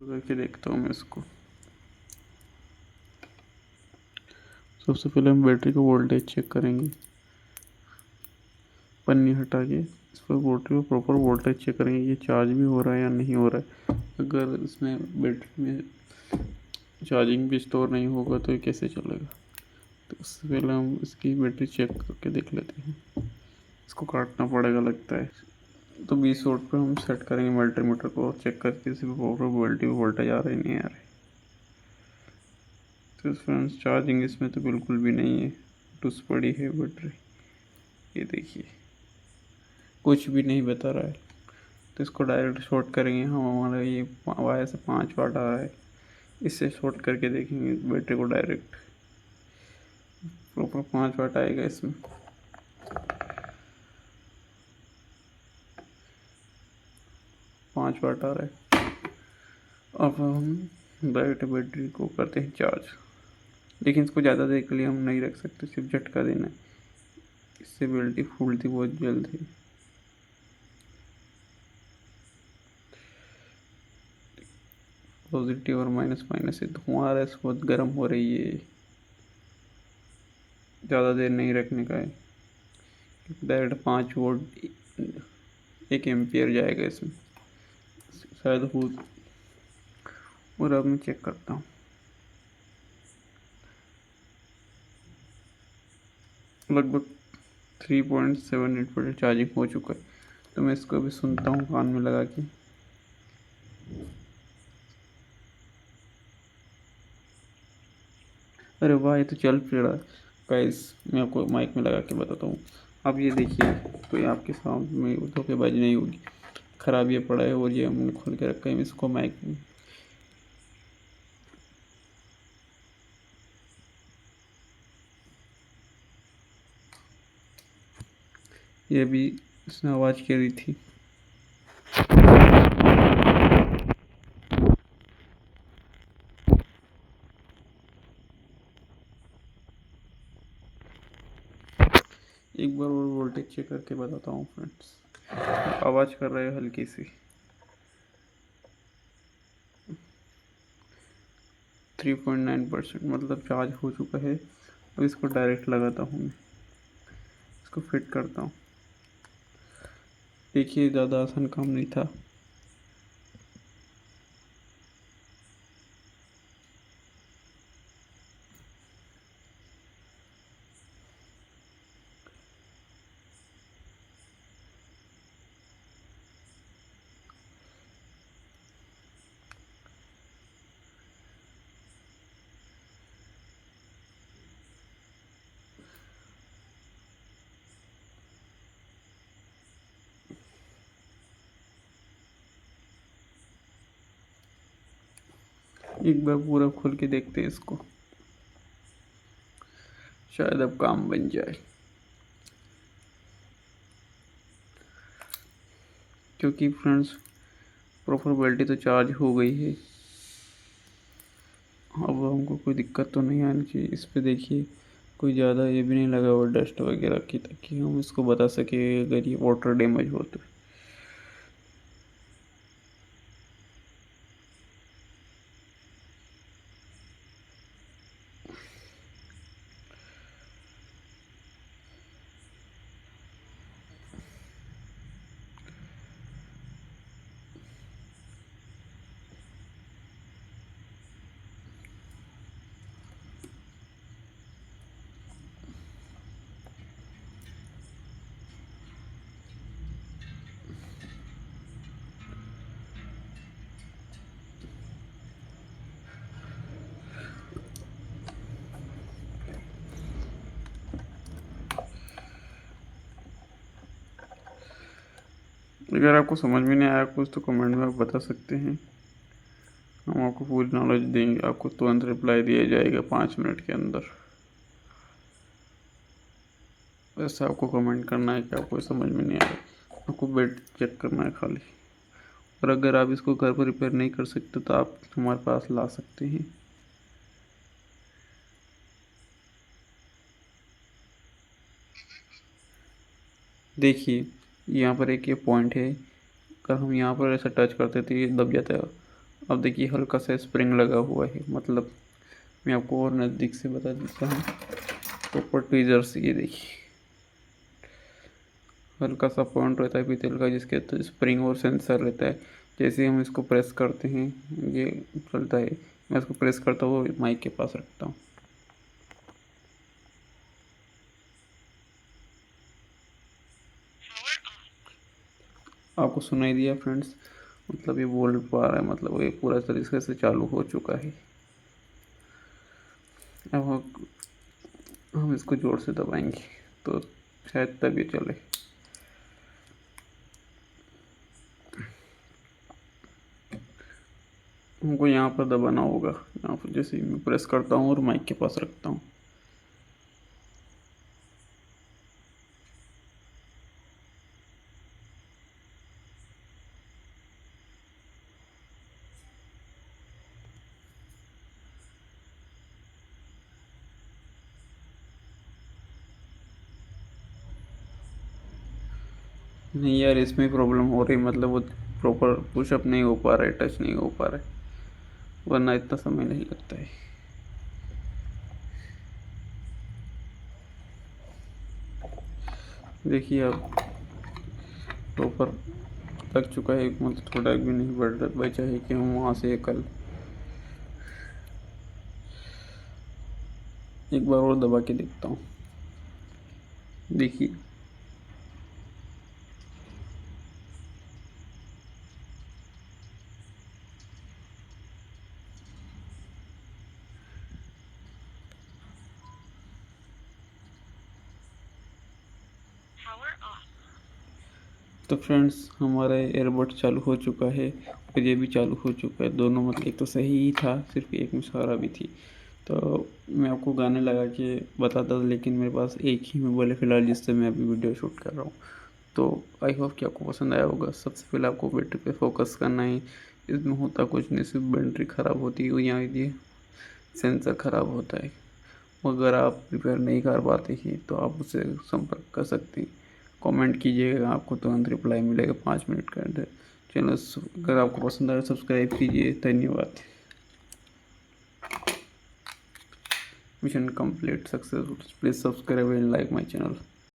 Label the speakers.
Speaker 1: करके देखता हूँ मैं इसको। सबसे पहले हम बैटरी का वोल्टेज चेक करेंगे। पन्नी हटा के इस पर बैटरी को प्रॉपर वोल्टेज चेक करेंगे, ये चार्ज भी हो रहा है या नहीं हो रहा है। अगर इसमें बैटरी में चार्जिंग भी स्टोर नहीं होगा तो ये कैसे चलेगा। तो उससे पहले हम इसकी बैटरी चेक करके देख लेते हैं। इसको काटना पड़ेगा लगता है। तो 20 वोल्ट पर हम सेट करेंगे मल्टीमीटर को और चेक करके इसी पर प्रॉपर वोल्टेज आ रहा है नहीं आ रहा है। तो फ्रेंड्स चार्जिंग इसमें तो बिल्कुल भी नहीं है, टूस पड़ी है बैटरी। ये देखिए कुछ भी नहीं बता रहा है। तो इसको डायरेक्ट शॉर्ट करेंगे हम। हमारा ये वायर से 5 वाट आ रहा है, इससे शॉर्ट करके देखेंगे बैटरी को। डायरेक्ट प्रॉपर 5 वाट आएगा इसमें। 5 वाट आ रहा है। अब हम डायरेक्ट बैटरी को करते हैं चार्ज, लेकिन इसको ज़्यादा देर के लिए हम नहीं रख सकते, सिर्फ झटका देना है, इससे बैटरी फूलती बहुत जल्द है। पॉजिटिव और माइनस माइनस से धुआं आ रहा है, बहुत गर्म हो रही है। ज़्यादा देर नहीं रखने का है, डायरेक्ट 5 वोल्ट 1 एम्पियर जाएगा इसमें शायद हो। और अब मैं चेक करता हूँ, लगभग 3.78% चार्जिंग हो चुका है। तो मैं इसको अभी सुनता हूँ कान में लगा के। अरे वाह, ये तो चल फिर रहा है गाइस। मैं आपको माइक में लगा के बताता हूँ। अब ये देखिए, कोई आपके सामने धोखेबाजी नहीं होगी। खराब ये पड़ा है और ये हमने खोल के रखा है इसको माइक में। ये भी इसने आवाज़ करी थी। एक बार और वोल्टेज चेक करके बताता हूँ फ्रेंड्स। आवाज़ कर रहा है हल्की सी। 3.9% मतलब चार्ज हो चुका है। अब इसको डायरेक्ट लगाता हूँ मैं, इसको फिट करता हूँ। देखिए ज़्यादा आसान काम नहीं था। एक बार पूरा खोल के देखते हैं इसको, शायद अब काम बन जाए। क्योंकि फ्रेंड्स प्रॉपर बैटरी तो चार्ज हो गई है। अब हमको कोई दिक्कत तो नहीं आनी चाहिए। इस पे देखिए कोई ज़्यादा ये भी नहीं लगा हुआ डस्ट वगैरह की, ताकि हम इसको बता सके अगर ये वाटर डैमेज हो तो। अगर आपको समझ में नहीं आया कुछ तो कमेंट में आप बता सकते हैं, हम आपको पूरी नॉलेज देंगे। आपको तुरंत रिप्लाई दिया जाएगा 5 मिनट के अंदर। वैसे आपको कमेंट करना है कि आपको समझ में नहीं आया, आपको बेट चेक करना है खाली। और अगर आप इसको घर पर रिपेयर नहीं कर सकते तो आप हमारे पास ला सकते हैं। देखिए यहाँ पर एक ये पॉइंट है, अगर हम यहाँ पर ऐसा टच करते तो ये दब जाता है। अब देखिए हल्का सा स्प्रिंग लगा हुआ है, मतलब मैं आपको और नज़दीक से बता देता हूँ। प्रॉपर ट्वीज़र्स ये देखिए, हल्का सा पॉइंट रहता है पीतल का जिसके अंदर स्प्रिंग और सेंसर रहता है। जैसे ही हम इसको प्रेस करते हैं ये चलता है। मैं इसको प्रेस करता हूँ माइक के पास रखता हूँ। आपको सुनाई दिया फ्रेंड्स, मतलब ये बोल पा रहा है, मतलब ये पूरा तरीके से चालू हो चुका है। अब हम इसको जोर से दबाएंगे तो शायद तभी चले। हमको यहाँ पर दबाना होगा, यहाँ पर जैसे मैं प्रेस करता हूँ और माइक के पास रखता हूँ। नहीं यार, इसमें प्रॉब्लम हो रही, मतलब वो प्रॉपर पुशअप नहीं हो पा रहा है, टच नहीं हो पा रहा है, वरना इतना समय नहीं लगता है। देखिए अब प्रॉपर लग चुका है, मतलब थोड़ा भी नहीं बढ़ बचा है कि हम वहाँ से कल एक बार और दबा के देखता हूँ। देखिए तो फ्रेंड्स, हमारा एयरबड चालू हो चुका है और ये भी चालू हो चुका है, दोनों, मतलब एक तो सही ही था, सिर्फ एक में इशारा भी थी। तो मैं आपको गाने लगा के बताता था, लेकिन मेरे पास एक ही मोबाइल है फ़िलहाल जिससे मैं अभी वीडियो शूट कर रहा हूँ। तो आई होप कि आपको पसंद आया होगा। सबसे पहले आपको बैटरी पे फोकस करना है। इसमें होता कुछ नहीं, सिर्फ बैटरी ख़राब होती है या ये सेंसर ख़राब होता है। अगर आप रिपेयर नहीं कर पाते हैं तो आप उससे संपर्क कर सकते हैं। कमेंट कीजिएगा, आपको तुरंत रिप्लाई मिलेगा 5 मिनट के अंदर। चैनल अगर आपको पसंद आए सब्सक्राइब कीजिए। धन्यवाद। Mission complete successful. Please subscribe and like my channel.